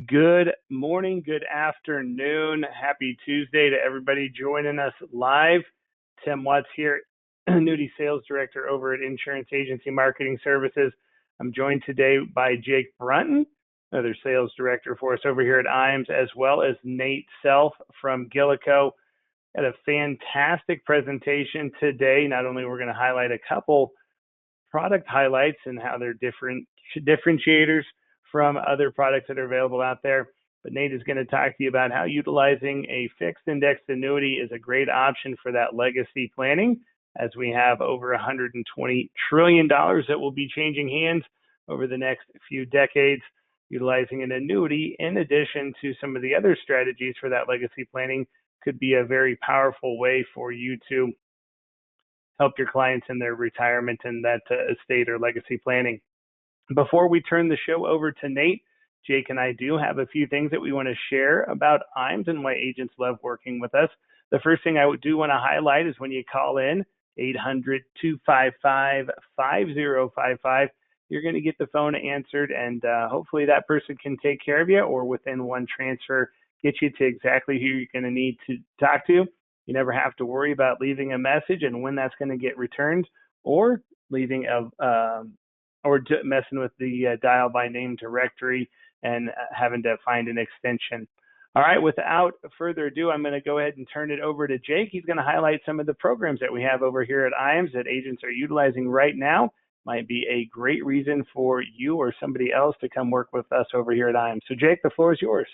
Good morning, good afternoon. Happy Tuesday to everybody joining us live. Tim Watts here, Annuity Sales Director over at Insurance Agency Marketing Services. I'm joined today by Jake Brunton, another Sales Director for us over here at IAMS, as well as Nate Self from GILICO. Had a fantastic presentation today. Not only we're going to highlight a couple product highlights and how they're different differentiators from other products that are available out there, but Nate is going to talk to you about how utilizing a fixed indexed annuity is a great option for that legacy planning, as we have over $120 trillion that will be changing hands over the next few decades. Utilizing an annuity in addition to some of the other strategies for that legacy planning could be a very powerful way for you to help your clients in their retirement and that estate or legacy planning. Before we turn the show over to Nate, Jake and I do have a few things that we want to share about IAMS and why agents love working with us. The first thing I do want to highlight is when you call in 800-255-5055, you're going to get the phone answered, and hopefully that person can take care of you, or within one transfer, get you to exactly who you're going to need to talk to. You never have to worry about leaving a message and when that's going to get returned, or leaving messing with the dial by name directory and having to find an extension. All right, without further ado, I'm going to go ahead and turn it over to Jake. He's going to highlight some of the programs that we have over here at IAMS that agents are utilizing right now. Might be a great reason for you or somebody else to come work with us over here at IAMS. So Jake, the floor is yours.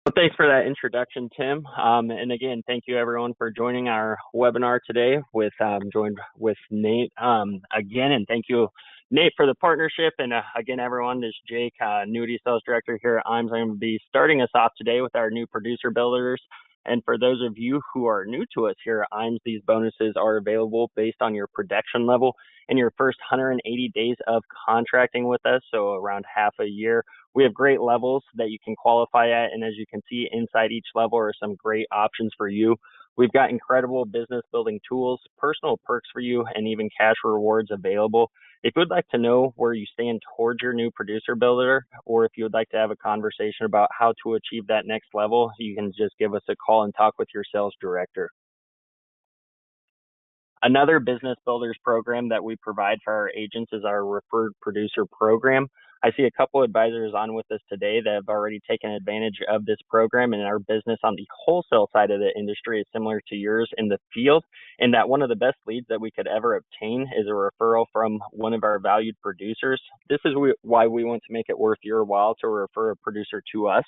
Well, thanks for that introduction, Tim. And again, thank you everyone for joining our webinar today with joined with Nate again, and thank you, Nate, for the partnership. And again, everyone, this is Jake, Annuity Sales Director here at IAMS. I'm going to be starting us off today with our new producer builders. And for those of you who are new to us here at IAMS, these bonuses are available based on your production level in your first 180 days of contracting with us, so around half a year. We have great levels that you can qualify at, and as you can see inside each level are some great options for you. We've got incredible business building tools, personal perks for you, and even cash rewards available. If you would like to know where you stand towards your new producer builder, or if you would like to have a conversation about how to achieve that next level, you can just give us a call and talk with your sales director. Another business builders program that we provide for our agents is our referred producer program. I see a couple advisors on with us today that have already taken advantage of this program, and our business on the wholesale side of the industry is similar to yours in the field, and that one of the best leads that we could ever obtain is a referral from one of our valued producers. This is why we want to make it worth your while to refer a producer to us.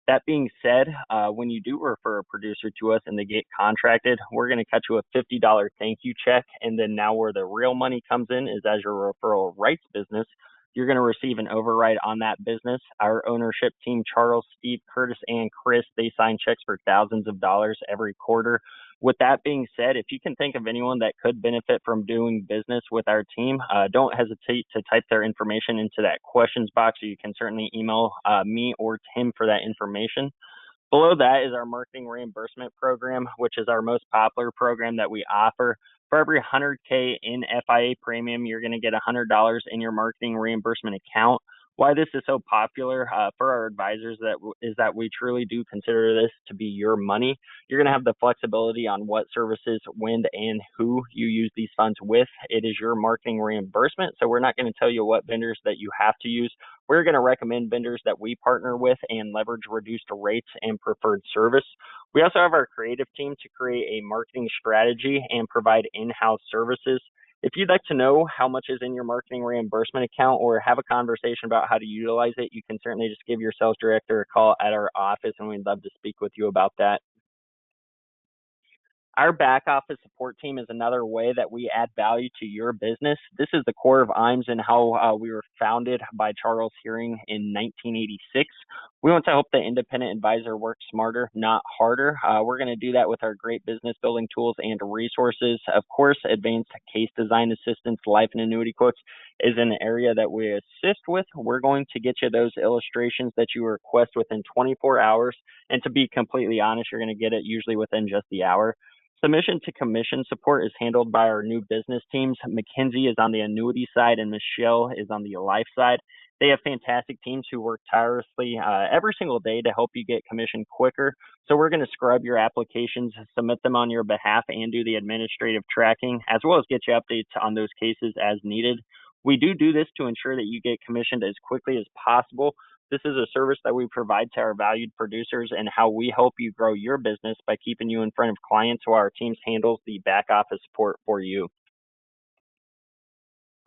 That being said, when you do refer a producer to us and they get contracted, we're going to cut you a $50 thank you check. And then now where the real money comes in is as your referral rights business, you're going to receive an override on that business. Our ownership team, Charles, Steve, Curtis, and Chris, they sign checks for thousands of dollars every quarter. With that being said, if you can think of anyone that could benefit from doing business with our team, don't hesitate to type their information into that questions box, or you can certainly email me or Tim for that information. Below that is our marketing reimbursement program, which is our most popular program that we offer. For every $100K in FIA premium, you're going to get $100 in your marketing reimbursement account. Why this is so popular for our advisors is that we truly do consider this to be your money. You're going to have the flexibility on what services, when, and who you use these funds with. It is your marketing reimbursement, so we're not going to tell you what vendors that you have to use. We're going to recommend vendors that we partner with and leverage reduced rates and preferred service. We also have our creative team to create a marketing strategy and provide in-house services. If you'd like to know how much is in your marketing reimbursement account or have a conversation about how to utilize it, you can certainly just give your sales director a call at our office, and we'd love to speak with you about that. Our back office support team is another way that we add value to your business. This is the core of IAMS and how we were founded by Charles Hearing in 1986. We want to help the independent advisor work smarter, not harder. We're going to do that with our great business building tools and resources. Of course, advanced case design assistance, life and annuity quotes is an area that we assist with. We're going to get you those illustrations that you request within 24 hours. And to be completely honest, you're going to get it usually within just the hour. Submission to commission support is handled by our new business teams. Mackenzie is on the annuity side and Michelle is on the life side. They have fantastic teams who work tirelessly every single day to help you get commission quicker. So we're going to scrub your applications, submit them on your behalf, and do the administrative tracking, as well as get you updates on those cases as needed. We do this to ensure that you get commissioned as quickly as possible. This is a service that we provide to our valued producers and how we help you grow your business by keeping you in front of clients while our teams handles the back office support for you.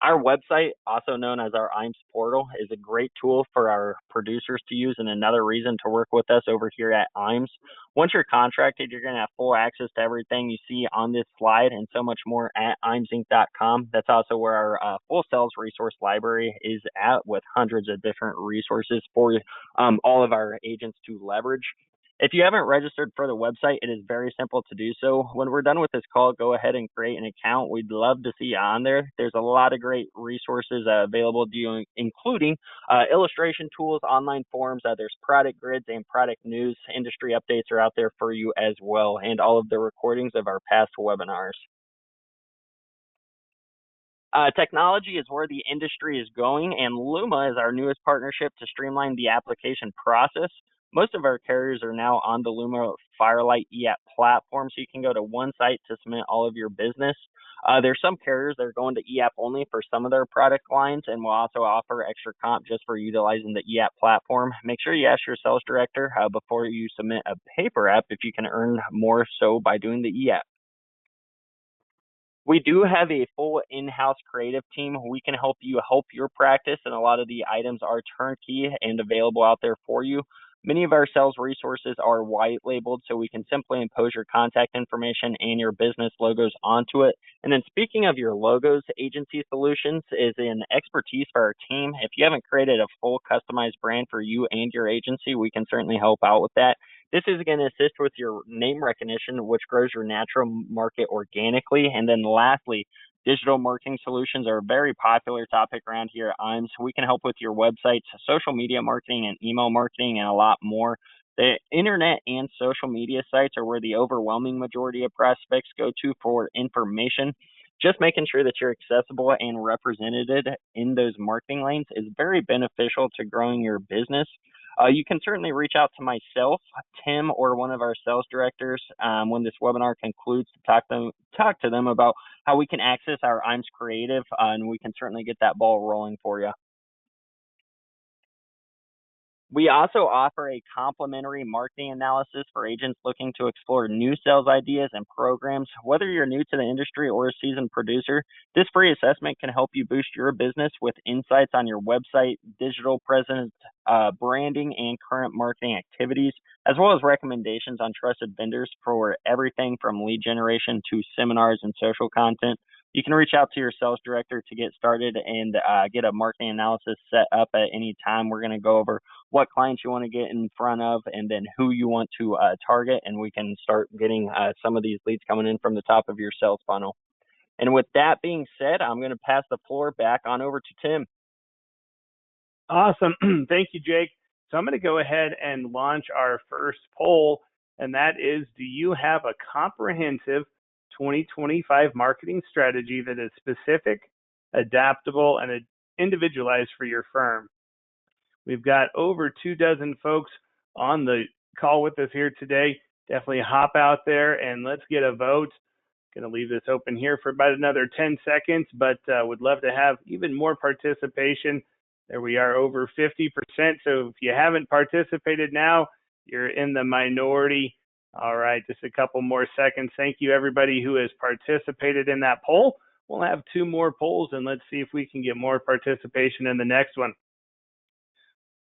Our website, also known as our IAMS portal, is a great tool for our producers to use and another reason to work with us over here at IAMS. Once you're contracted, you're going to have full access to everything you see on this slide and so much more at IAMSinc.com. That's also where our full sales resource library is at, with hundreds of different resources for all of our agents to leverage. If you haven't registered for the website, it is very simple to do so. When we're done with this call, go ahead and create an account. We'd love to see you on there. There's a lot of great resources available to you, including illustration tools, online forums, there's product grids and product news. Industry updates are out there for you as well, and all of the recordings of our past webinars. Technology is where the industry is going, and Luma is our newest partnership to streamline the application process. Most of our carriers are now on the Luma Firelight eApp platform, so you can go to one site to submit all of your business. There's some carriers that are going to eApp only for some of their product lines, and will also offer extra comp just for utilizing the eApp platform. Make sure you ask your sales director before you submit a paper app if you can earn more so by doing the eApp. We do have a full in-house creative team. We can help you help your practice, and a lot of the items are turnkey and available out there for you. Many of our sales resources are white labeled, so we can simply impose your contact information and your business logos onto it. And then speaking of your logos, Agency Solutions is an expertise for our team. If you haven't created a full customized brand for you and your agency, we can certainly help out with that. This is going to assist with your name recognition, which grows your natural market organically. And then lastly, digital marketing solutions are a very popular topic around here at IAMS. We can help with your websites, social media marketing, and email marketing, and a lot more. The internet and social media sites are where the overwhelming majority of prospects go to for information. Just making sure that you're accessible and represented in those marketing lanes is very beneficial to growing your business. You can certainly reach out to myself, Tim, or one of our sales directors when this webinar concludes to talk to them about how we can access our IAMS Creative, and we can certainly get that ball rolling for you. We also offer a complimentary marketing analysis for agents looking to explore new sales ideas and programs. Whether you're new to the industry or a seasoned producer, this free assessment can help you boost your business with insights on your website, digital presence, branding, and current marketing activities, as well as recommendations on trusted vendors for everything from lead generation to seminars and social content. You can reach out to your sales director to get started and get a marketing analysis set up at any time. We're going to go over what clients you want to get in front of and then who you want to target, and we can start getting some of these leads coming in from the top of your sales funnel. And with that being said, I'm going to pass the floor back on over to Tim. Awesome. Thank you, Jake. So I'm going to go ahead and launch our first poll, and that is, do you have a comprehensive 2025 marketing strategy that is specific, adaptable, and individualized for your firm? We've got over 24 folks on the call with us here today. Definitely hop out there and let's get a vote. Going to leave this open here for about another 10 seconds, but would love to have even more participation. There we are, over 50%. So if you haven't participated now, you're in the minority. All right, just a couple more seconds. Thank you, everybody who has participated in that poll. We'll have 2 more polls, and let's see if we can get more participation in the next one.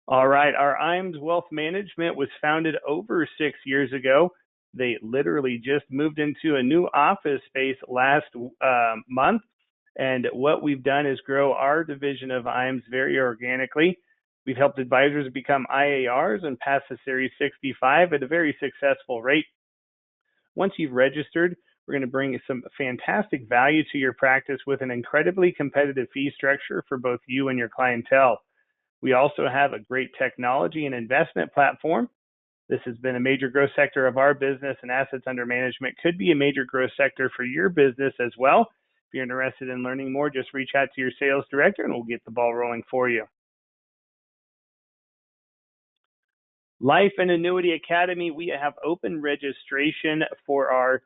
All right, our IAMS Wealth Management was founded over 6 years ago. They literally just moved into a new office space last month. And what we've done is grow our division of IAMS very organically. We've helped advisors become IARs and pass the Series 65 at a very successful rate. Once you've registered, we're going to bring some fantastic value to your practice with an incredibly competitive fee structure for both you and your clientele. We also have a great technology and investment platform. This has been a major growth sector of our business, and assets under management could be a major growth sector for your business as well. If you're interested in learning more, just reach out to your sales director and we'll get the ball rolling for you. Life and Annuity Academy, we have open registration for I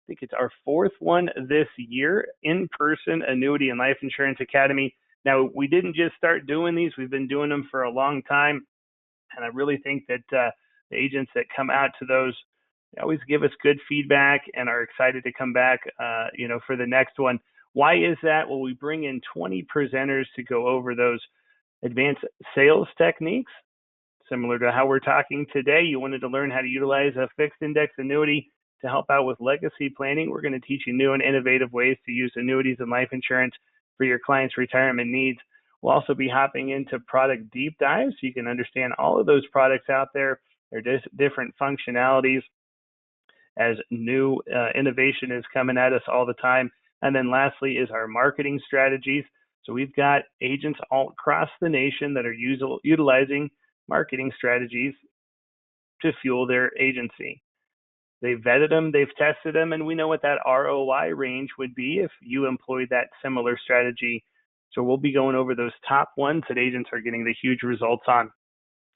think it's our fourth one this year, in-person Annuity and Life Insurance Academy. Now, we didn't just start doing these, we've been doing them for a long time. And I really think that the agents that come out to those, they always give us good feedback and are excited to come back, for the next one. Why is that? Well, we bring in 20 presenters to go over those advanced sales techniques, similar to how we're talking today. You wanted to learn how to utilize a fixed index annuity to help out with legacy planning. We're going to teach you new and innovative ways to use annuities and life insurance for your clients' retirement needs. We'll also be hopping into product deep dives so you can understand all of those products out there, their different functionalities as new innovation is coming at us all the time. And then lastly is our marketing strategies. So we've got agents all across the nation that are utilizing marketing strategies to fuel their agency. They've vetted them, they've tested them, and we know what that ROI range would be if you employed that similar strategy. So we'll be going over those top ones that agents are getting the huge results on.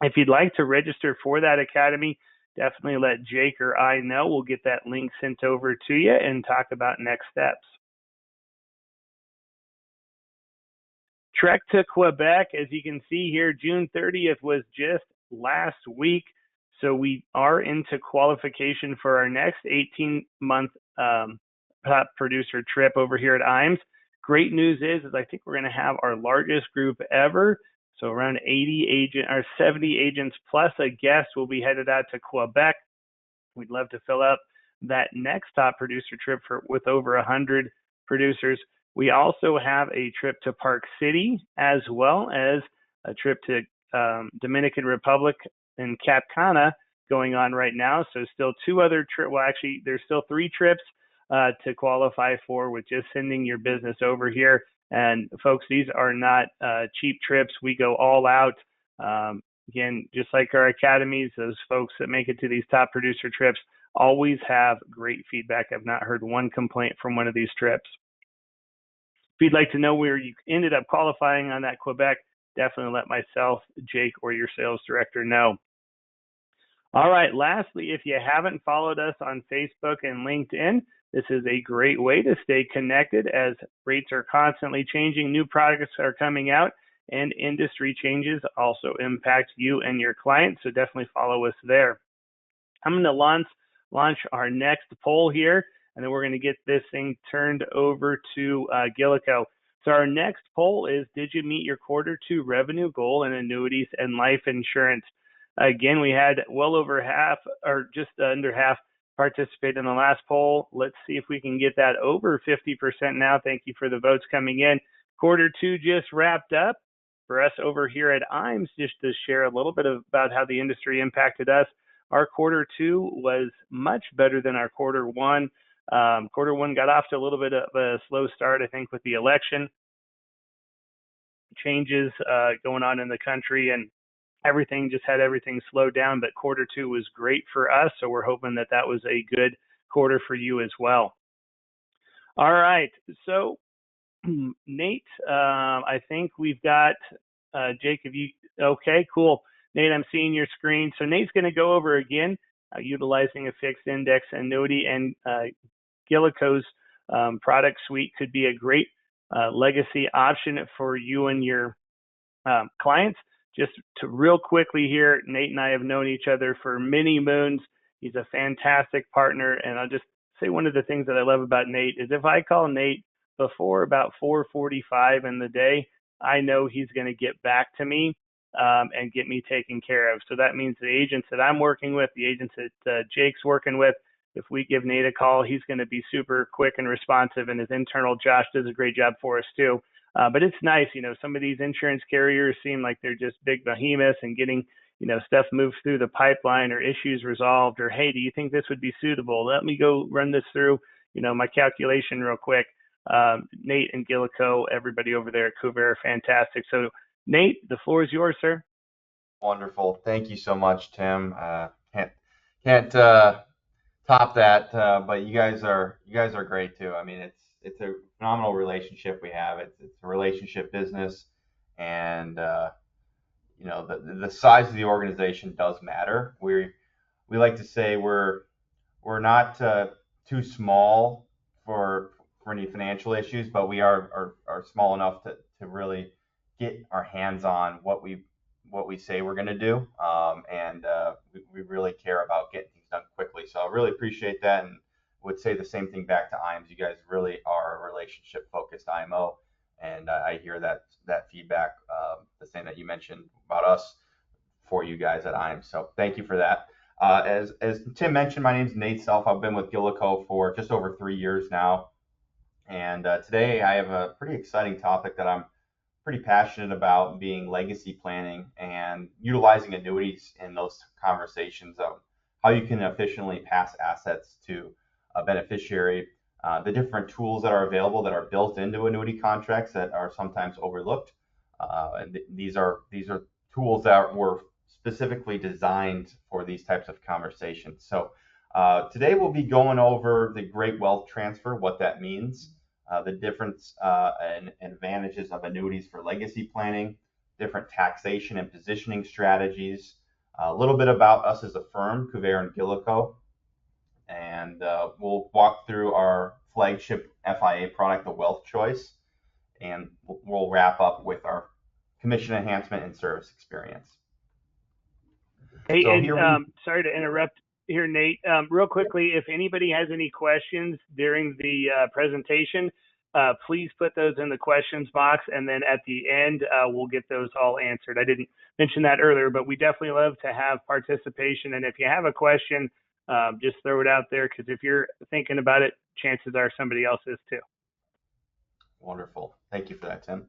If you'd like to register for that academy, definitely let Jake or I know. We'll get that link sent over to you and talk about next steps. Trek to Quebec, as you can see here, June 30th was just last week. So we are into qualification for our next 18-month top producer trip over here at IAMS. Great news is I think we're going to have our largest group ever. So around 70 agents plus a guest will be headed out to Quebec. We'd love to fill up that next top producer trip with over 100 producers. We also have a trip to Park City, as well as a trip to Dominican Republic and Cap Cana going on right now. So still two other trips. Well, actually, there's still 3 trips to qualify for with just sending your business over here. And folks, these are not cheap trips. We go all out. Again, just like our academies, those folks that make it to these top producer trips always have great feedback. I've not heard one complaint from one of these trips. If you'd like to know where you ended up qualifying on that Quebec, definitely let myself, Jake, or your sales director know. All right, lastly, if you haven't followed us on Facebook and LinkedIn, this is a great way to stay connected as rates are constantly changing, new products are coming out, and industry changes also impact you and your clients, so definitely follow us there. I'm going to launch our next poll here, and then we're going to get this thing turned over to GILICO. So our next poll is, did you meet your Q2 revenue goal in annuities and life insurance? Again, we had well over half, or just under half, participate in the last poll. Let's see if we can get that over 50% now. Thank you for the votes coming in. Q2 just wrapped up. For us over here at IAMS, just to share a little bit about how the industry impacted us, our Q2 was much better than our Q1. Q1 got off to a little bit of a slow start, I think, with the election changes going on in the country, and everything slowed down. But Q2 was great for us, so we're hoping that that was a good quarter for you as well. All right, so Nate, I think we've got Jake. Okay, cool. Nate, I'm seeing your screen. So Nate's going to go over again utilizing a fixed index annuity, and GILICO's product suite could be a great legacy option for you and your clients. Just to real quickly here, Nate and I have known each other for many moons. He's a fantastic partner, and I'll just say one of the things that I love about Nate is if I call Nate before about 4:45 in the day, I know he's going to get back to me and get me taken care of. So that means the agents that I'm working with, the agents that Jake's working with, if we give Nate a call, he's going to be super quick and responsive, and his internal Josh does a great job for us too. But it's nice, some of these insurance carriers seem like they're just big behemoths and getting, stuff moved through the pipeline or issues resolved, or, hey, do you think this would be suitable? Let me go run this through, my calculation real quick. Nate and GILICO, everybody over there at Kuvera, fantastic. So Nate, the floor is yours, sir. Wonderful. Thank you so much, Tim. can't top that. But you guys are great too. I mean, it's a phenomenal relationship we have. It's a relationship business, and the size of the organization does matter. We like to say we're not too small for any financial issues, but we are small enough to really get our hands on what we say we're going to do, and we really care about getting things done quickly. So I really appreciate that, and would say the same thing back to IAMS. You guys really are a relationship focused IMO, and I hear that feedback, the same that you mentioned about us for you guys at IAMS. So thank you for that. As Tim mentioned, my name is Nate Self. I've been with GILICO for just over 3 years now. And today I have a pretty exciting topic that I'm pretty passionate about, being legacy planning and utilizing annuities in those conversations of how you can efficiently pass assets to a beneficiary, the different tools that are available that are built into annuity contracts that are sometimes overlooked. And these are tools that were specifically designed for these types of conversations. So today we'll be going over the great wealth transfer, what that means, the difference and advantages of annuities for legacy planning, different taxation and positioning strategies, a little bit about us as a firm, Kuvare and GILICO, and we'll walk through our flagship FIA product, the Wealth Choice, and we'll wrap up with our commission enhancement and service experience. Hey, so and sorry to interrupt here, Nate. Real quickly, if anybody has any questions during the presentation, please put those in the questions box, and then at the end, we'll get those all answered. I didn't mention that earlier, but we definitely love to have participation. And if you have a question, just throw it out there, because if you're thinking about it, chances are somebody else is too. Wonderful. Thank you for that, Tim.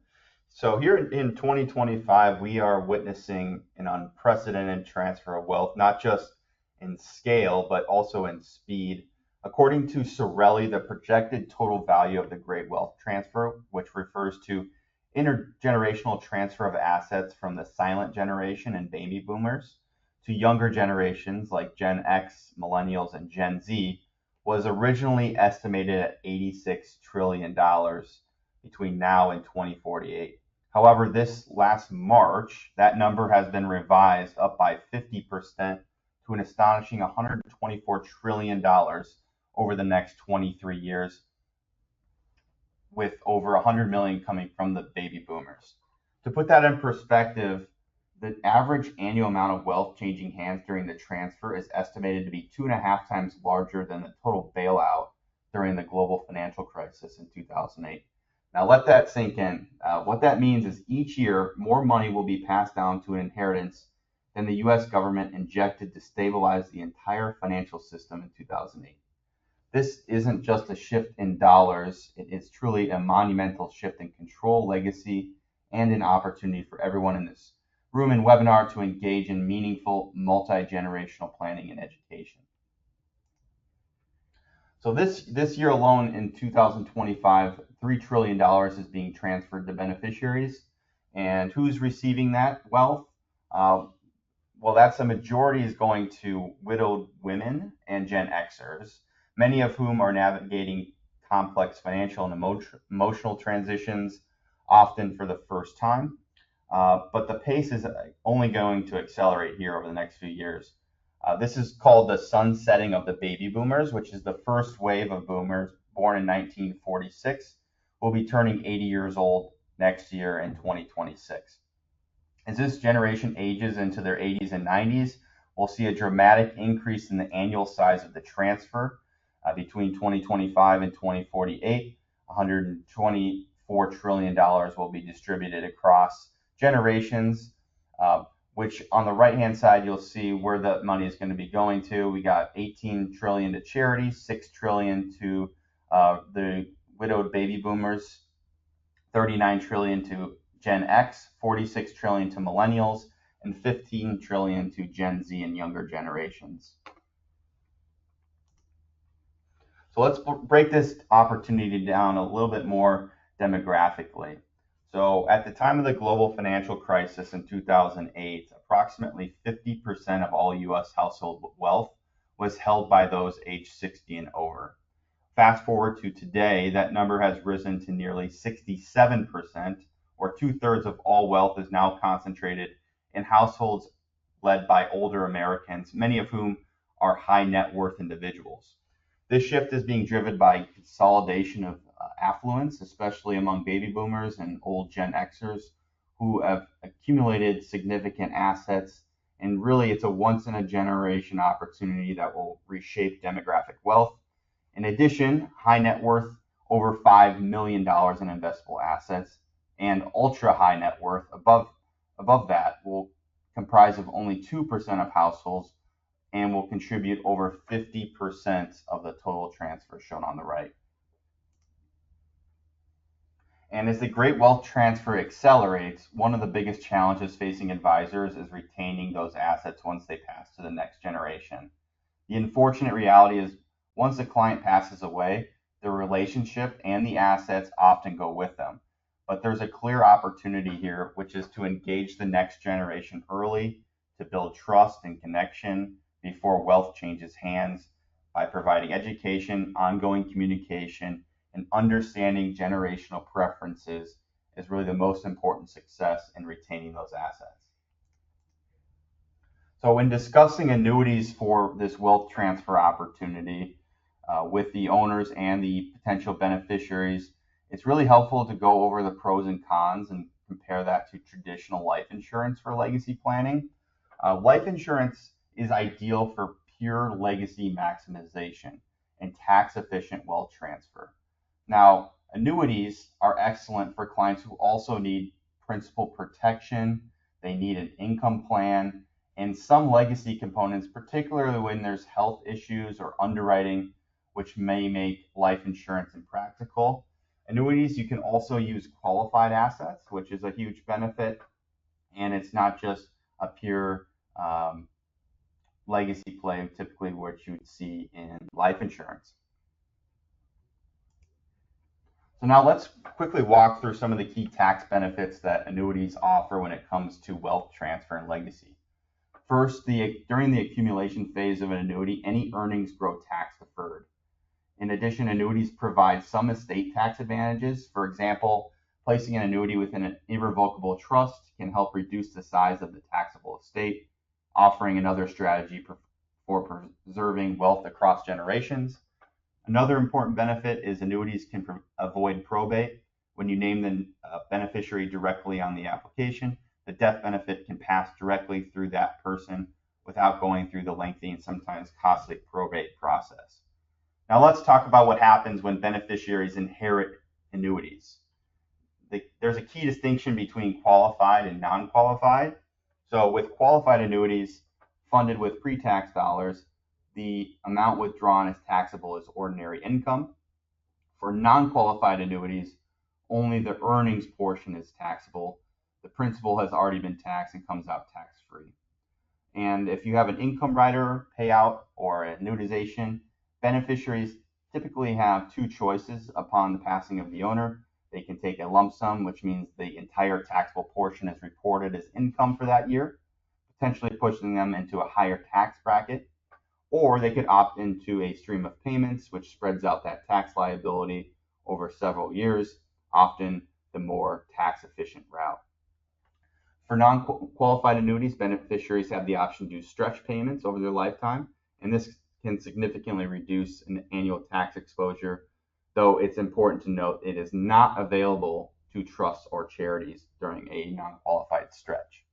So here in 2025, we are witnessing an unprecedented transfer of wealth, not just in scale, but also in speed. According to Sorelli, the projected total value of the great wealth transfer, which refers to intergenerational transfer of assets from the silent generation and baby boomers to younger generations like Gen X, millennials, and Gen Z, was originally estimated at $86 trillion between now and 2048. However, this last March, that number has been revised up by 50% to an astonishing $124 trillion over the next 23 years, with over 100 million coming from the baby boomers. To put that in perspective, the average annual amount of wealth changing hands during the transfer is estimated to be 2.5 times larger than the total bailout during the global financial crisis in 2008. Now let that sink in. What that means is each year, more money will be passed down to an inheritance than the U.S. government injected to stabilize the entire financial system in 2008. This isn't just a shift in dollars. It is truly a monumental shift in control, legacy, and an opportunity for everyone in this room and webinar to engage in meaningful multi-generational planning and education. So this year alone, in 2025, $3 trillion is being transferred to beneficiaries. And who's receiving that wealth? Well, that's a majority is going to widowed women and Gen Xers, many of whom are navigating complex financial and emotional transitions, often for the first time. But the pace is only going to accelerate here over the next few years. This is called the sunsetting of the baby boomers, which is the first wave of boomers born in 1946, will be turning 80 years old next year in 2026. As this generation ages into their 80s and 90s, we'll see a dramatic increase in the annual size of the transfer. Between 2025 and 2048, $124 trillion will be distributed across generations, which on the right-hand side, you'll see where the money is going to be going to. We got 18 trillion to charities, 6 trillion to the widowed baby boomers, 39 trillion to Gen X, 46 trillion to millennials, and 15 trillion to Gen Z and younger generations. So let's break this opportunity down a little bit more demographically. So at the time of the global financial crisis in 2008, approximately 50% of all U.S. household wealth was held by those aged 60 and over. Fast forward to today, that number has risen to nearly 67%, or 2/3 of all wealth is now concentrated in households led by older Americans, many of whom are high net worth individuals. This shift is being driven by consolidation of affluence, especially among baby boomers and old Gen Xers who have accumulated significant assets. And really, it's a once in a generation opportunity that will reshape demographic wealth. In addition, high net worth over $5 million in investable assets and ultra high net worth above that will comprise of only 2% of households and will contribute over 50% of the total transfer shown on the right. And as the great wealth transfer accelerates, one of the biggest challenges facing advisors is retaining those assets once they pass to the next generation. The unfortunate reality is once a client passes away, the relationship and the assets often go with them. But there's a clear opportunity here, which is to engage the next generation early, to build trust and connection before wealth changes hands by providing education, ongoing communication, and understanding generational preferences is really the most important success in retaining those assets. So when discussing annuities for this wealth transfer opportunity with the owners and the potential beneficiaries, it's really helpful to go over the pros and cons and compare that to traditional life insurance for legacy planning. Life insurance is ideal for pure legacy maximization and tax efficient wealth transfer. Now, annuities are excellent for clients who also need principal protection, they need an income plan, and some legacy components, particularly when there's health issues or underwriting, which may make life insurance impractical. Annuities, you can also use qualified assets, which is a huge benefit, and it's not just a pure legacy play, typically what you would see in life insurance. So now let's quickly walk through some of the key tax benefits that annuities offer when it comes to wealth transfer and legacy. First, during the accumulation phase of an annuity, any earnings grow tax deferred. In addition, annuities provide some estate tax advantages. For example, placing an annuity within an irrevocable trust can help reduce the size of the taxable estate, offering another strategy for preserving wealth across generations. Another important benefit is annuities can avoid probate. When you name the beneficiary directly on the application, the death benefit can pass directly through that person without going through the lengthy and sometimes costly probate process. Now let's talk about what happens when beneficiaries inherit annuities. There's a key distinction between qualified and non-qualified. So with qualified annuities funded with pre-tax dollars, the amount withdrawn is taxable as ordinary income. For non-qualified annuities, only the earnings portion is taxable. The principal has already been taxed and comes out tax-free. And if you have an income rider payout or annuitization, beneficiaries typically have two choices upon the passing of the owner. They can take a lump sum, which means the entire taxable portion is reported as income for that year, potentially pushing them into a higher tax bracket. Or they could opt into a stream of payments, which spreads out that tax liability over several years, often the more tax efficient route. For non-qualified annuities, beneficiaries have the option to do stretch payments over their lifetime, and this can significantly reduce an annual tax exposure, though it's important to note it is not available to trusts or charities during a non-qualified stretch.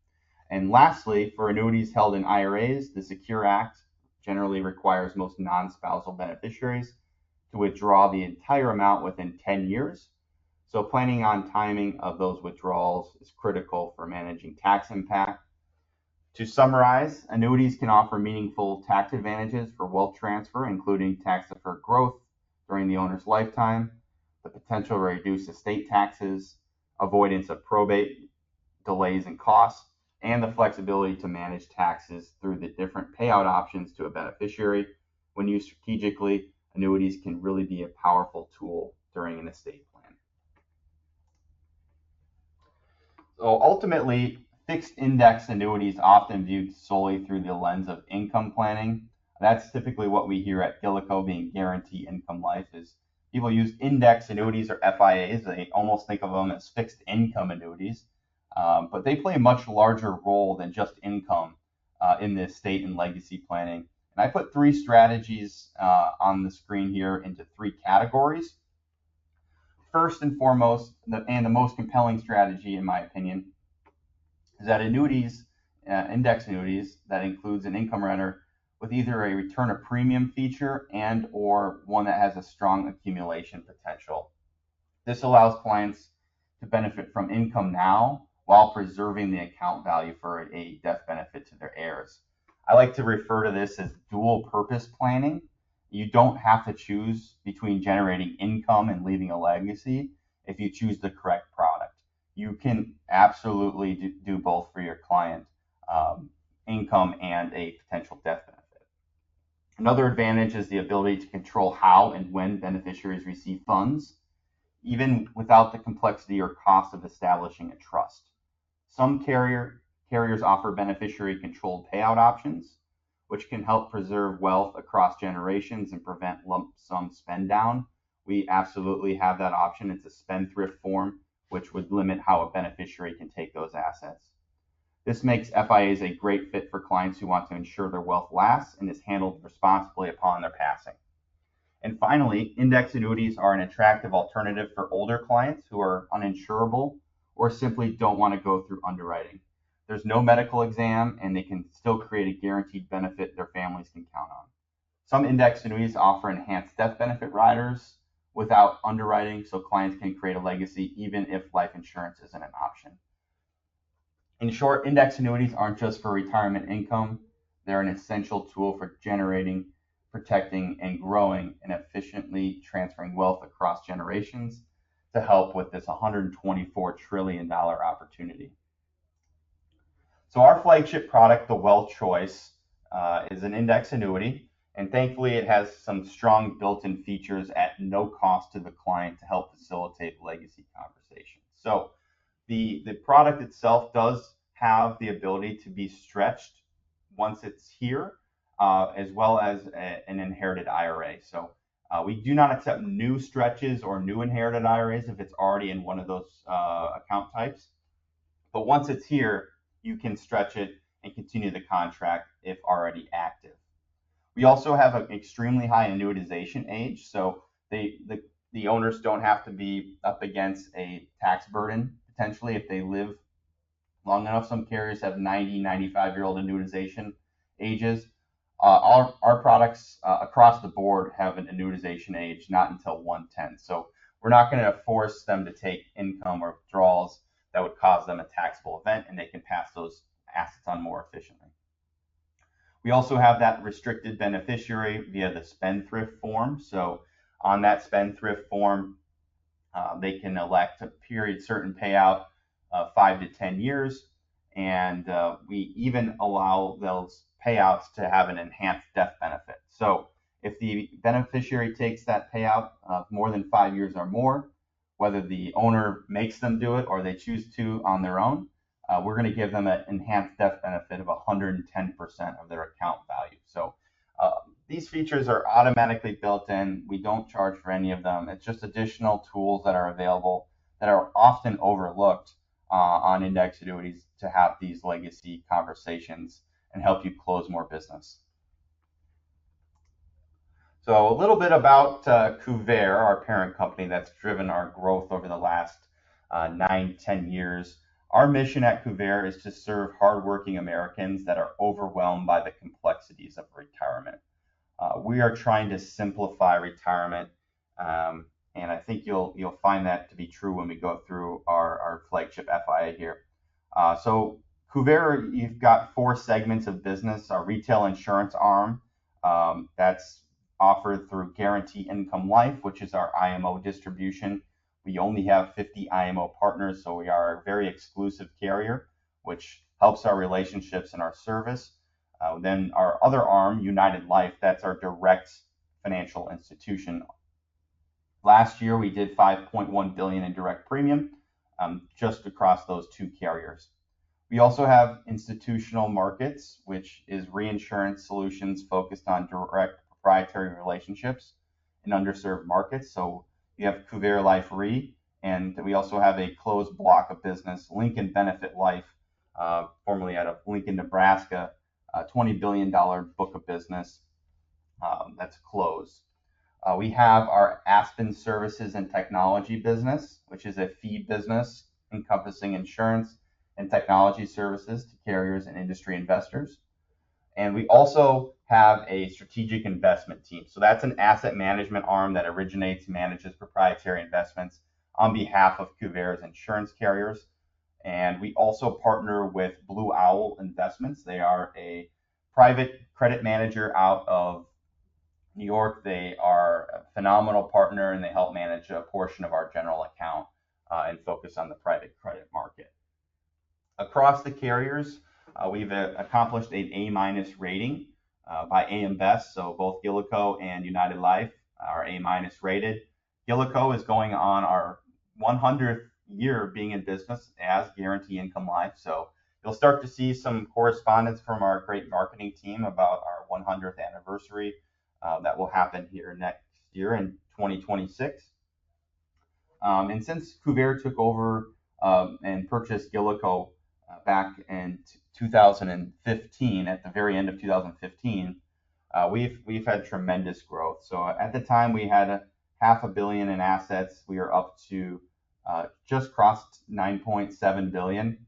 And lastly, for annuities held in IRAs, the Secure Act generally requires most non-spousal beneficiaries to withdraw the entire amount within 10 years. So planning on timing of those withdrawals is critical for managing tax impact. To summarize, annuities can offer meaningful tax advantages for wealth transfer, including tax-deferred growth during the owner's lifetime, the potential to reduce estate taxes, avoidance of probate, delays and costs, and the flexibility to manage taxes through the different payout options to a beneficiary. When used strategically, annuities can really be a powerful tool during an estate plan. So ultimately, fixed index annuities often viewed solely through the lens of income planning. That's typically what we hear at GILICO, being guarantee income life, is people use index annuities or FIAs. They almost think of them as fixed income annuities, but they play a much larger role than just income in the estate and legacy planning. And I put 3 strategies on the screen here into 3 categories. First and foremost, and the most compelling strategy, in my opinion, is that annuities, index annuities, that includes an income rider with either a return of premium feature and or one that has a strong accumulation potential. This allows clients to benefit from income now while preserving the account value for a death benefit to their heirs. I like to refer to this as dual purpose planning. You don't have to choose between generating income and leaving a legacy if you choose the correct product. You can absolutely do both for your client, income and a potential death benefit. Another advantage is the ability to control how and when beneficiaries receive funds, even without the complexity or cost of establishing a trust. Some carriers offer beneficiary-controlled payout options, which can help preserve wealth across generations and prevent lump sum spend down. We absolutely have that option. It's a spendthrift form, which would limit how a beneficiary can take those assets. This makes FIAs a great fit for clients who want to ensure their wealth lasts and is handled responsibly upon their passing. And finally, index annuities are an attractive alternative for older clients who are uninsurable or simply don't want to go through underwriting. There's no medical exam, and they can still create a guaranteed benefit their families can count on. Some index annuities offer enhanced death benefit riders without underwriting, so clients can create a legacy even if life insurance isn't an option. In short, index annuities aren't just for retirement income. They're an essential tool for generating, protecting, and growing and efficiently transferring wealth across generations to help with this $124 trillion opportunity. So our flagship product, the Wealth Choice, is an index annuity, and thankfully it has some strong built-in features at no cost to the client to help facilitate legacy conversations. So the product itself does have the ability to be stretched once it's here, as well as an inherited IRA. So we do not accept new stretches or new inherited IRAs if it's already in one of those account types. But once it's here, you can stretch it and continue the contract if already active. We also have an extremely high annuitization age, so the owners don't have to be up against a tax burden potentially if they live long enough. Some carriers have 90, 95-year-old annuitization ages. Our products across the board have an annuitization age not until 110. So we're not going to force them to take income or withdrawals that would cause them a taxable event, and they can pass those assets on more efficiently. We also have that restricted beneficiary via the spendthrift form. So on that spendthrift form, they can elect a period certain payout 5 to 10 years, and we even allow those payouts to have an enhanced death benefit. So if the beneficiary takes that payout more than 5 years or more, whether the owner makes them do it or they choose to on their own, we're going to give them an enhanced death benefit of 110% of their account value. So these features are automatically built in. We don't charge for any of them. It's just additional tools that are available that are often overlooked on index annuities to have these legacy conversations and help you close more business. So a little bit about Couvert, our parent company that's driven our growth over the last 9-10 years. Our mission at Couvert is to serve hardworking Americans that are overwhelmed by the complexities of retirement. We are trying to simplify retirement, and I think you'll find that to be true when we go through our flagship FIA here. So Couvert, you've got 4 segments of business. Our retail insurance arm, that's offered through Guarantee Income Life, which is our IMO distribution. We only have 50 IMO partners, so we are a very exclusive carrier, which helps our relationships and our service. Then our other arm, United Life, that's our direct financial institution. Last year, we did $5.1 billion in direct premium just across those 2 carriers. We also have institutional markets, which is reinsurance solutions focused on direct proprietary relationships in underserved markets. So we have Kuvare Life Re, and we also have a closed block of business, Lincoln Benefit Life, formerly out of Lincoln, Nebraska, a $20 billion book of business that's closed. We have our Aspen Services and Technology business, which is a fee business encompassing insurance and technology services to carriers and industry investors. And we also have a strategic investment team. So that's an asset management arm that originates and manages proprietary investments on behalf of Kuvare's insurance carriers. And we also partner with Blue Owl Investments. They are a private credit manager out of New York. They are a phenomenal partner, and they help manage a portion of our general account and focus on the private credit market. Across the carriers, we've accomplished an A- rating by AM Best. So both GILICO and United Life are A- rated. GILICO is going on our 100th year being in business as Guarantee Income Life. So you'll start to see some correspondence from our great marketing team about our 100th anniversary that will happen here next year in 2026. And since Kuvare took over and purchased GILICO back in 2015, at the very end of 2015, we've had tremendous growth. So at the time we had $500 million in assets. We are up to just crossed 9.7 billion.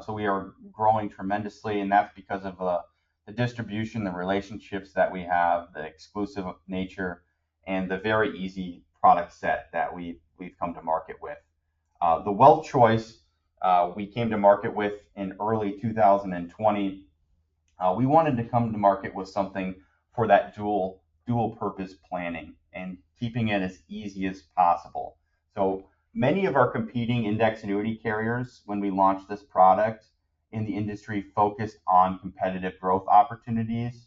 So we are growing tremendously, and that's because of the distribution, the relationships that we have, the exclusive nature, and the very easy product set that we've come to market with. The Wealth Choice we came to market with in early 2020. We wanted to come to market with something for that dual purpose planning and keeping it as easy as possible. So many of our competing index annuity carriers, when we launched this product in the industry, focused on competitive growth opportunities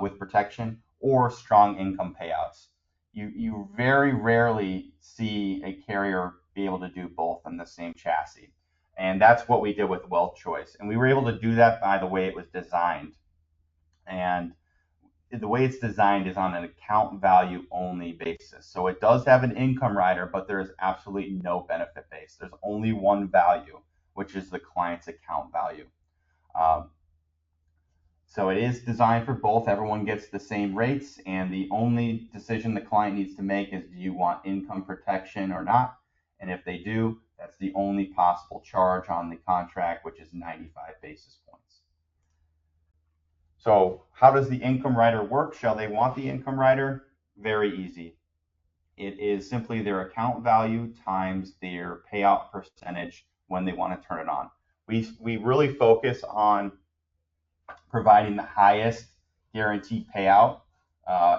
with protection or strong income payouts. You very rarely see a carrier be able to do both in the same chassis. And that's what we did with Wealth Choice. And we were able to do that by the way it was designed. And the way it's designed is on an account value only basis. So it does have an income rider, but there is absolutely no benefit base. There's only one value, which is the client's account value. So it is designed for both. Everyone gets the same rates, and the only decision the client needs to make is, do you want income protection or not? And if they do, that's the only possible charge on the contract, which is 95 basis points. So how does the income rider work? Shall they want the income rider? Very easy. It is simply their account value times their payout percentage when they want to turn it on. We really focus on providing the highest guaranteed payout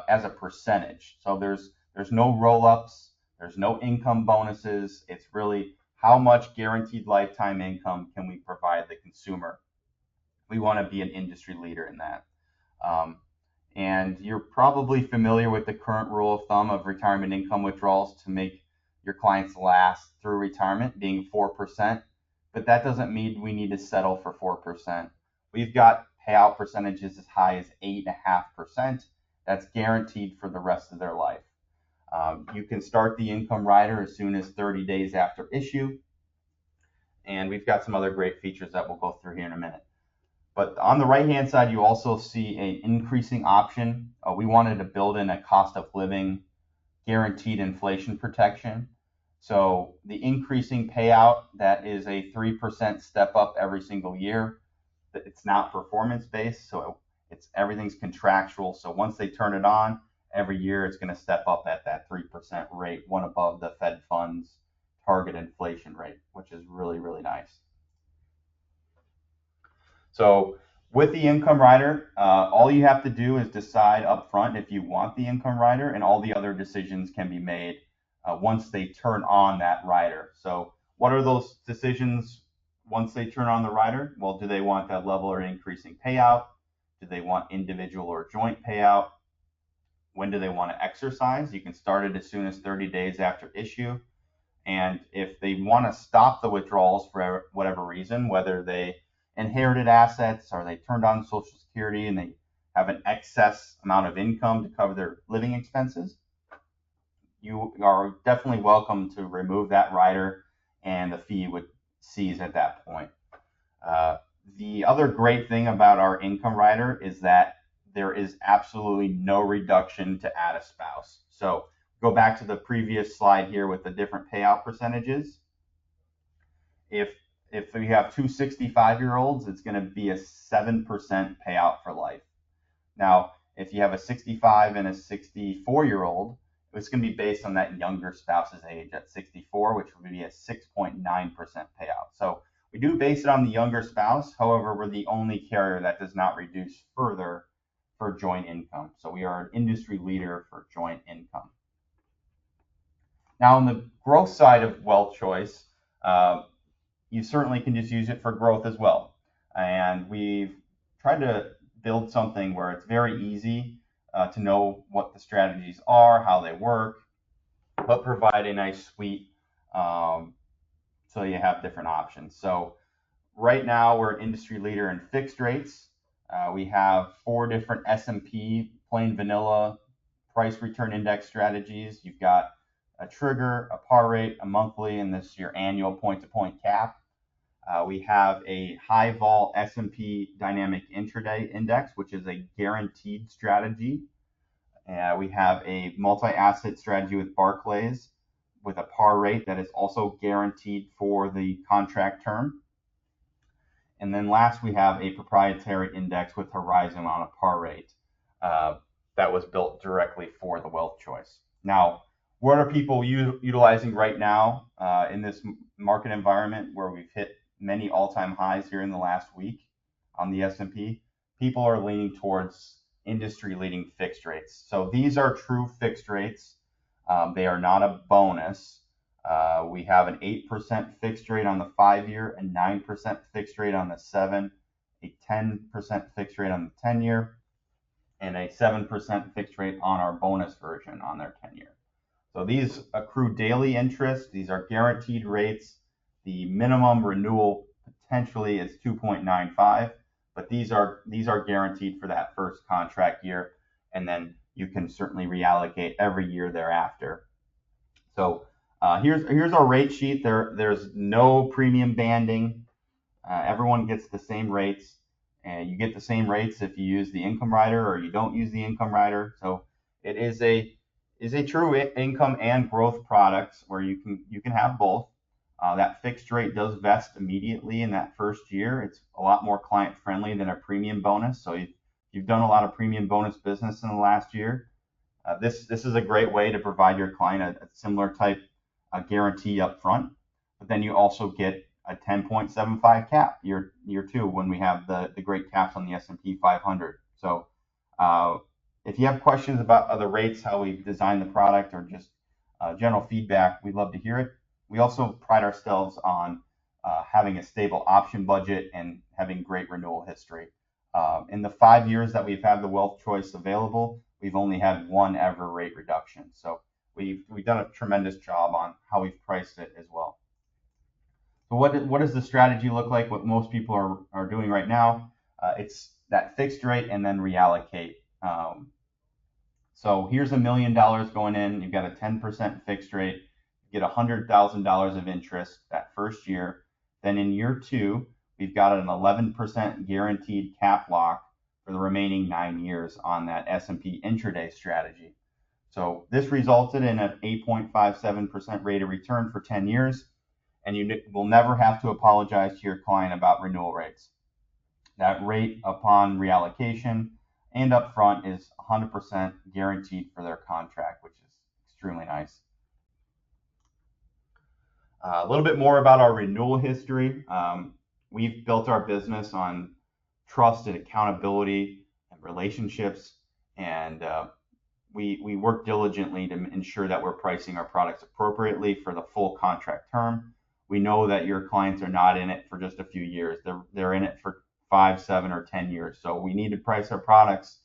as a percentage. So there's no roll-ups, there's no income bonuses. It's really how much guaranteed lifetime income can we provide the consumer. We want to be an industry leader in that. And you're probably familiar with the current rule of thumb of retirement income withdrawals to make your clients last through retirement being 4%, but that doesn't mean we need to settle for 4%. We've got payout percentages as high as 8.5%. That's guaranteed for the rest of their life. You can start the income rider as soon as 30 days after issue. And we've got some other great features that we'll go through here in a minute. But on the right-hand side, you also see an increasing option. We wanted to build in a cost of living guaranteed inflation protection. So the increasing payout, that is a 3% step up every single year. It's not performance-based, so everything's contractual. So once they turn it on, every year it's going to step up at that 3% rate, one above the Fed funds target inflation rate, which is really, really nice. So with the income rider, all you have to do is decide up front if you want the income rider, and all the other decisions can be made once they turn on that rider. So what are those decisions once they turn on the rider? Well, do they want that level or increasing payout? Do they want individual or joint payout? When do they want to exercise? You can start it as soon as 30 days after issue. And if they want to stop the withdrawals for whatever reason, whether they inherited assets or they turned on Social Security and they have an excess amount of income to cover their living expenses, you are definitely welcome to remove that rider, and the fee would cease at that point. The other great thing about our income rider is that there is absolutely no reduction to add a spouse. So go back to the previous slide here with the different payout percentages. If we have two 65-year-olds, it's going to be a 7% payout for life. Now, if you have a 65 and a 64-year-old, it's going to be based on that younger spouse's age at 64, which would be a 6.9% payout. So we do base it on the younger spouse. However, we're the only carrier that does not reduce further for joint income. So we are an industry leader for joint income. Now, on the growth side of Wealth Choice, you certainly can just use it for growth as well. And we've tried to build something where it's very easy to know what the strategies are, how they work, but provide a nice suite so you have different options. So right now we're an industry leader in fixed rates. We have 4 different S&P plain vanilla price return index strategies. You've got a trigger, a par rate, a monthly, and this is your annual point-to-point cap. We have a high vol S&P dynamic intraday index, which is a guaranteed strategy. We have a multi-asset strategy with Barclays with a par rate that is also guaranteed for the contract term. And then last, we have a proprietary index with Horizon on a par rate that was built directly for the Wealth Choice. Now, what are people utilizing right now in this market environment where we've hit many all-time highs here in the last week on the S&P? People are leaning towards industry-leading fixed rates. So these are true fixed rates. They are not a bonus. We have an 8% fixed rate on the 5-year, a 9% fixed rate on the 7, a 10% fixed rate on the 10-year, and a 7% fixed rate on our bonus version on their 10-year. So these accrue daily interest. These are guaranteed rates. The minimum renewal potentially is 2.95, but these are guaranteed for that first contract year, and then you can certainly reallocate every year thereafter. So here's our rate sheet. There's no premium banding. Everyone gets the same rates, and you get the same rates if you use the income rider or you don't use the income rider. So it is a true income and growth product where you can have both. That fixed rate does vest immediately in that first year. It's a lot more client friendly than a premium bonus. So if you've done a lot of premium bonus business in the last year, this is a great way to provide your client a similar type guarantee up front. But then you also get a 10.75 cap year 2 when we have the great caps on the S&P 500. So if you have questions about the rates, how we design the product, or just general feedback, we'd love to hear it. We also pride ourselves on having a stable option budget and having great renewal history. In the 5 years that we've had the Wealth Choice available, we've only had one ever rate reduction. So we've done a tremendous job on how we've priced it as well. So what does the strategy look like? What most people are doing right now, it's that fixed rate and then reallocate. So here's $1 million going in. You've got a 10% fixed rate. You get $100,000 of interest that first year. Then in year 2, we've got an 11% guaranteed cap lock for the remaining 9 years on that S&P intraday strategy. So this resulted in an 8.57% rate of return for 10 years, and you will never have to apologize to your client about renewal rates. That rate upon reallocation and upfront is 100% guaranteed for their contract, which is extremely nice. A little bit more about our renewal history. We've built our business on trust and accountability and relationships, and we work diligently to ensure that we're pricing our products appropriately for the full contract term. We know that your clients are not in it for just a few years. They're in it for 5, 7, or 10 years. So we need to price our products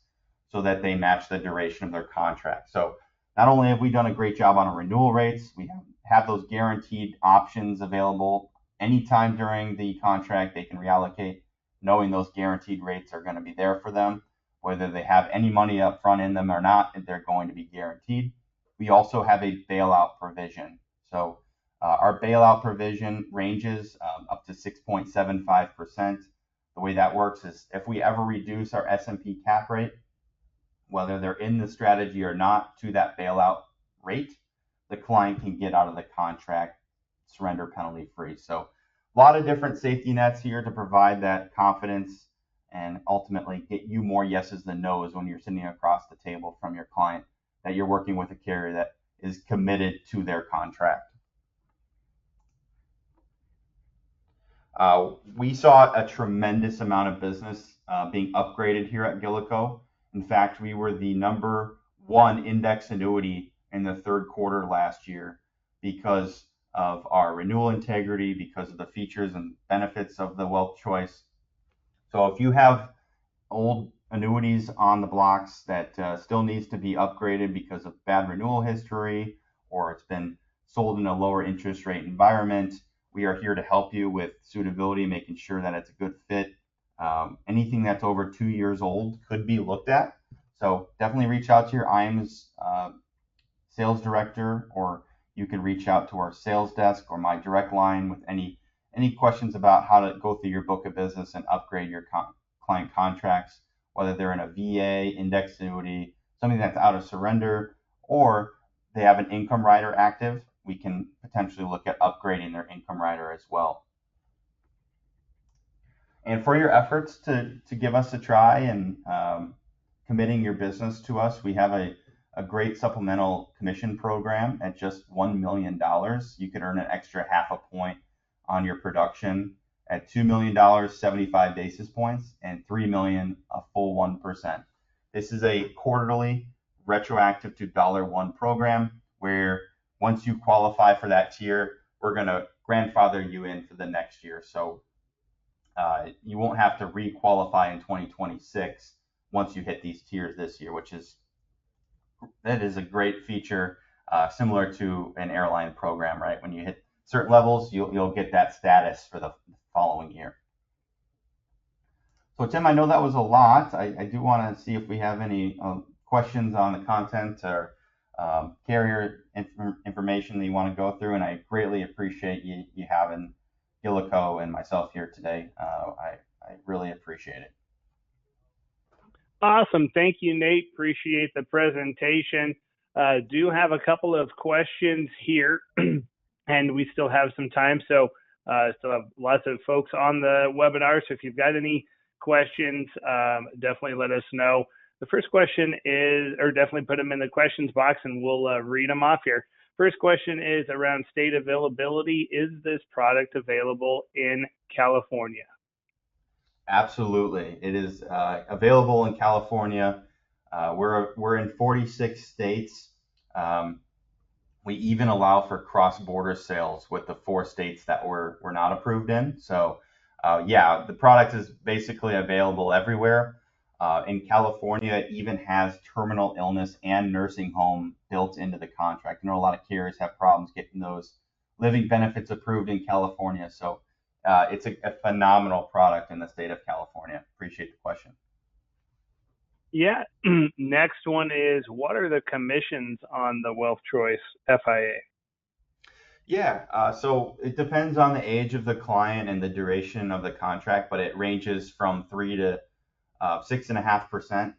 so that they match the duration of their contract. So not only have we done a great job on our renewal rates, we have those guaranteed options available anytime during the contract. They can reallocate, knowing those guaranteed rates are going to be there for them. Whether they have any money up front in them or not, they're going to be guaranteed. We also have a bailout provision. So our bailout provision ranges up to 6.75%. The way that works is if we ever reduce our S&P cap rate, whether they're in the strategy or not, to that bailout rate, the client can get out of the contract surrender penalty free. So a lot of different safety nets here to provide that confidence and ultimately get you more yeses than nos when you're sitting across the table from your client, that you're working with a carrier that is committed to their contract. We saw a tremendous amount of business being upgraded here at GILICO. In fact, we were the #1 index annuity in the third quarter last year because of our renewal integrity, because of the features and benefits of the Wealth Choice. So if you have old annuities on the blocks that still needs to be upgraded because of bad renewal history, or it's been sold in a lower interest rate environment, we are here to help you with suitability, making sure that it's a good fit. Anything that's over 2 years old could be looked at. So definitely reach out to your IAMS sales director, or you can reach out to our sales desk or my direct line with any questions about how to go through your book of business and upgrade your client contracts, whether they're in a VA, index annuity, something that's out of surrender, or they have an income rider active. We can potentially look at upgrading their income rider as well. And for your efforts to give us a try and committing your business to us, we have a great supplemental commission program at just $1 million. You could earn an extra 0.5 point on your production. At $2 million, 75 basis points, and $3 million, a full 1%. This is a quarterly retroactive to $1 program where once you qualify for that tier, we're going to grandfather you in for the next year. So you won't have to re-qualify in 2026 once you hit these tiers this year, that is a great feature, similar to an airline program, right? When you hit certain levels, you'll get that status for the following year. So Tim, I know that was a lot. I do want to see if we have any questions on the content or carrier information that you want to go through, and I greatly appreciate you having GILICO and myself here today. I really appreciate it. Awesome. Thank you, Nate. Appreciate the presentation. Do have a couple of questions here, and we still have some time. So still have lots of folks on the webinar. So if you've got any questions, definitely let us know. The first question is, or definitely put them in the questions box and we'll read them off here. First question is around state availability. Is this product available in California? Absolutely. It is available in California. We're in 46 states. We even allow for cross-border sales with the 4 states that we're not approved in. So yeah, the product is basically available everywhere. In California, it even has terminal illness and nursing home built into the contract. I know a lot of carriers have problems getting those living benefits approved in California. So it's a phenomenal product in the state of California. Appreciate the question. Yeah. Next one is, what are the commissions on the Wealth Choice FIA? Yeah, so it depends on the age of the client and the duration of the contract, but it ranges from 3 to 6.5%,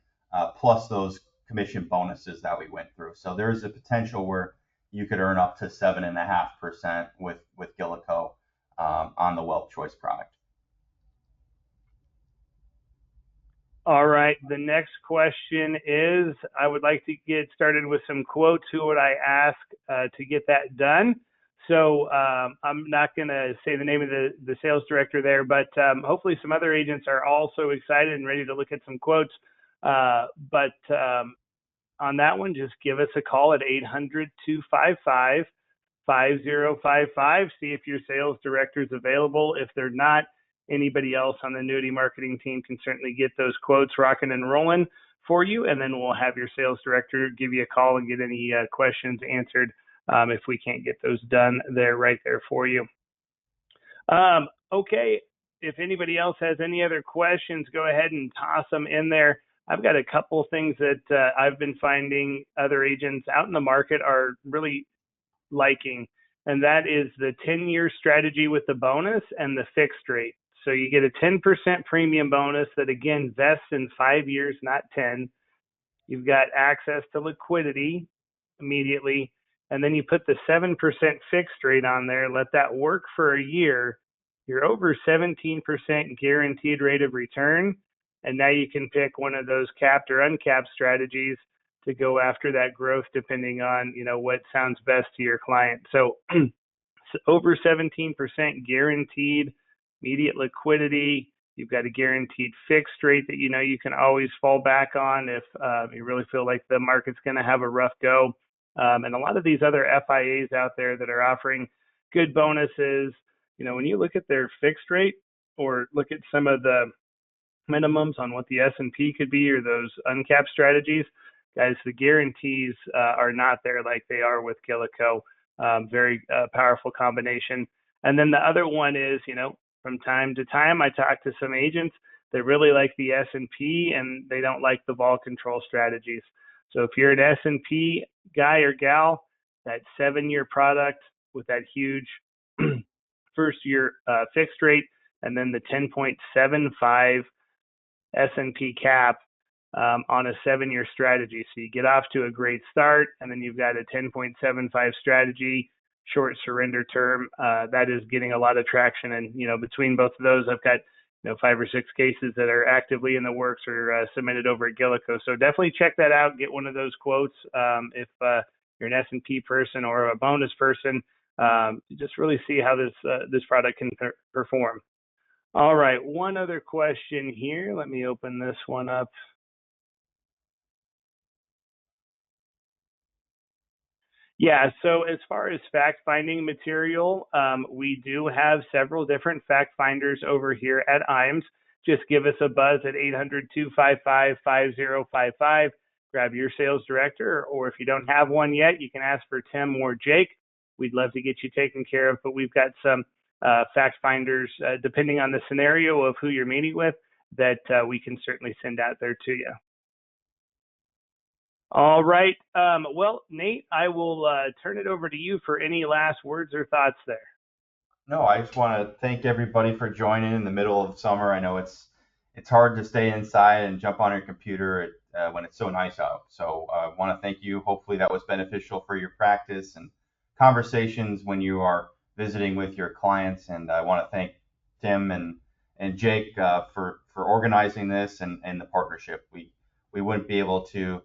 plus those commission bonuses that we went through. So there's a potential where you could earn up to 7.5% with GILICO on the Wealth Choice product. All right. The next question is, I would like to get started with some quotes. Who would I ask to get that done? So I'm not going to say the name of the sales director there, but hopefully some other agents are also excited and ready to look at some quotes. But on that one, just give us a call at 800-255-5055. See if your sales director is available. If they're not, anybody else on the annuity marketing team can certainly get those quotes rocking and rolling for you. And then we'll have your sales director give you a call and get any questions answered if we can't get those done right there for you. Okay, if anybody else has any other questions, go ahead and toss them in there. I've got a couple things that I've been finding other agents out in the market are really liking, and that is the 10-year strategy with the bonus and the fixed rate. So you get a 10% premium bonus that, again, vests in 5 years, not 10. You've got access to liquidity immediately, and then you put the 7% fixed rate on there, let that work for a year. You're over 17% guaranteed rate of return, and now you can pick one of those capped or uncapped strategies to go after that growth, depending on what sounds best to your client. So over 17% guaranteed, immediate liquidity. You've got a guaranteed fixed rate that you can always fall back on if you really feel like the market's going to have a rough go. And a lot of these other FIAs out there that are offering good bonuses, when you look at their fixed rate or look at some of the minimums on what the S&P could be or those uncapped strategies, guys, the guarantees are not there like they are with GILICO. Very powerful combination. And then the other one is, from time to time, I talk to some agents that really like the S&P and they don't like the vol control strategies. So if you're an S&P guy or gal, that 7-year product with that huge first year fixed rate and then the 10.75 S&P cap on a 7-year strategy. So you get off to a great start, and then you've got a 10.75 strategy, short surrender term. That is getting a lot of traction. And, between both of those, I've got, 5 or 6 cases that are actively in the works or submitted over at GILICO. So definitely check that out. Get one of those quotes if you're an S&P person or a bonus person. Just really see how this product can perform. All right, one other question here. Let me open this one up. Yeah, so as far as fact-finding material, we do have several different fact finders over here at IAMS. Just give us a buzz at 800-255-5055. Grab your sales director, or if you don't have one yet, you can ask for Tim or Jake. We'd love to get you taken care of, but we've got some fact finders, depending on the scenario of who you're meeting with, that we can certainly send out there to you. All right. Well, Nate, I will turn it over to you for any last words or thoughts there. No, I just want to thank everybody for joining in the middle of summer. I know it's hard to stay inside and jump on your computer when it's so nice out. So I want to thank you. Hopefully that was beneficial for your practice and conversations when you are visiting with your clients. And I want to thank Tim and Jake for organizing this and the partnership. We wouldn't be able to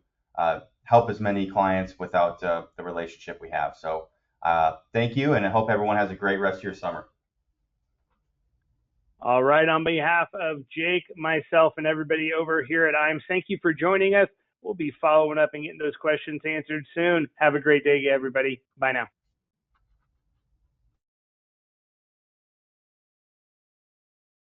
help as many clients without the relationship we have. So thank you, and I hope everyone has a great rest of your summer. All right. On behalf of Jake, myself, and everybody over here at IAMS, thank you for joining us. We'll be following up and getting those questions answered soon. Have a great day, everybody. Bye now.